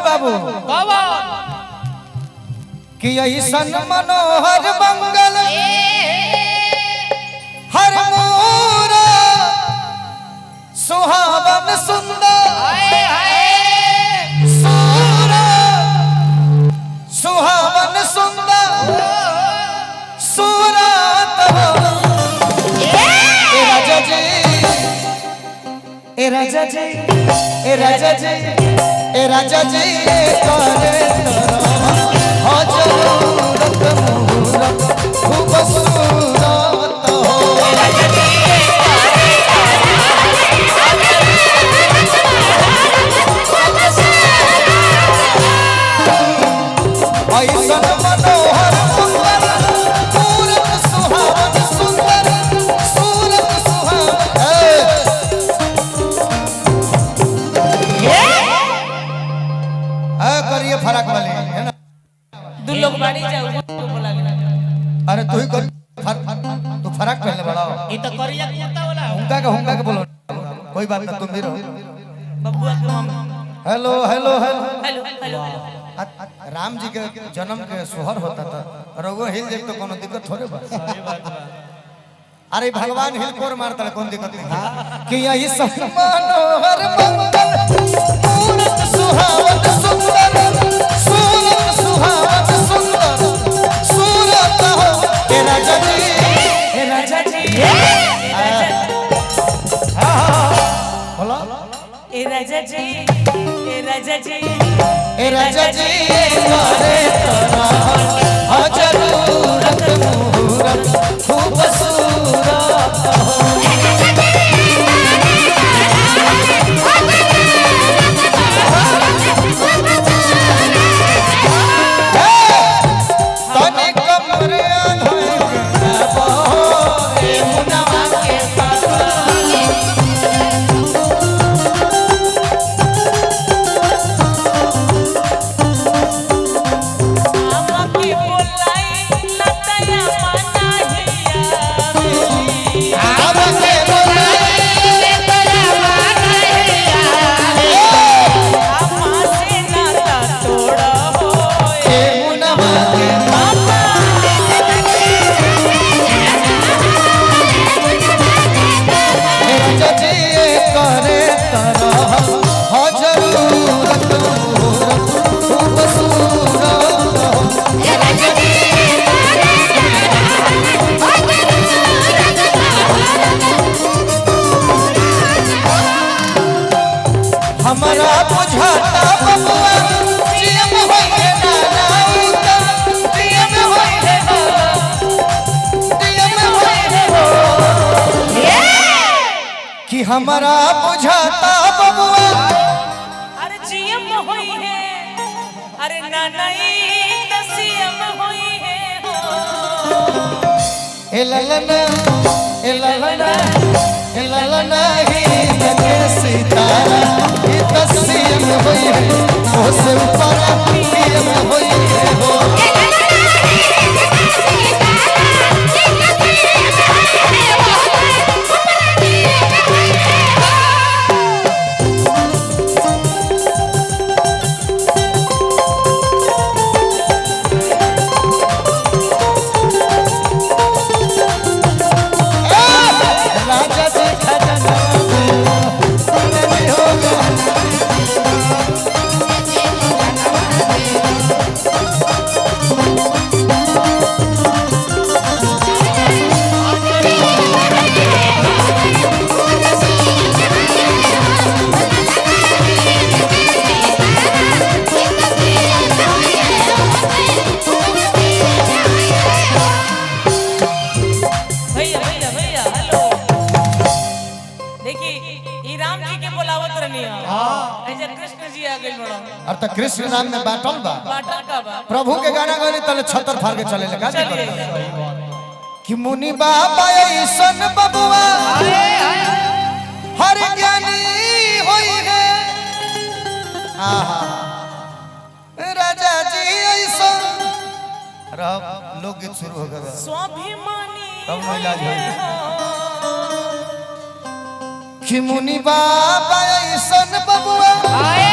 बाबू कि ऐसन मनोहर मंगल हर मोर सुहावन सुंदर सुहावन सुंदर सूरत ए राजा जी ए राजा जी ए राजा जी करे हो जरूरत मुहूर्त खूबसूरत हो ऐसन मनोहर सुंदर सूरत सुहावन सुंदर सूरत सुहावन करिए फरक वाले है ना दो लोग बाड़ी जाओ बोला अरे तू ही कर तू फरक पहले बढ़ाओ ये तो करिया कुत्ता वाला हुंका के बोलो कोई बात ना तुम भी रहो बबुआ के हम hello hello hello hello hello Ram ji के जन्म के सोहर होता था रघु हिल देख तो कोनो दिक्कत थोड़े बा सही बात बा अरे भगवान हिल कोर मारता है कौन दिक्कत नहीं कि यही सब मनोहर मंगल सूरत सुहावन सुंदर सूरत सुहावन सुंदर सूरत हो ए राजा जी ए राजा जी बोलो ए राजा जी ए राजा जी ए राजा जी करे तोरा हो जरूरत मुहूर्त खूबसूरत हो तने कमरे आधोए बो ए मुनवा के की बोलाई लतया माना हिया आवा के बोलाई लतया माना हिया आमा से नाता तोड़ा हो ए मुनवा के मामा ए राजा जी करे तोरा हो जरूरत मुहूर्त खूबसूरत हो हमरा बुझाता बबुआ जियम होइए नाना उता जियम होइए हो कि हमरा बुझाता बबुआ अरे जीएम होई है अरे नानाई तसीएम होई है हो ए ललना ए ललना ए ललना ही जगे सितारा ई तस्सीम होई है ओ से ऊपर पीएम होई है हो राजा जी खजाना नहीं होगा भैया भैया भैया हेलो देखिए ई राम जी के बुलावत रहनी है हां ऐसे कृष्ण जी आ गइल बड़ा और तो कृष्ण नाम में बाटल बा बाटा का बा प्रभु के गाना गाने तले छतर फाड़ के चले लगा चलिए कि मुनि बाबा ऐसन बबुआ हर ज्ञानी होई है आहा राजा जी ऐसन रब लोकगीत शुरू हो गया स्वाभिमानी तब ना इलाज होई कि मुनि बाबा ऐसन बबुआ हाय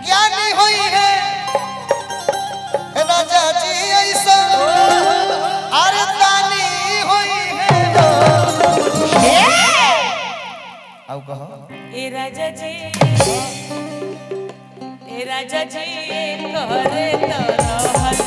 ज्ञानी आओ कहो ए राजा जी करे तरहल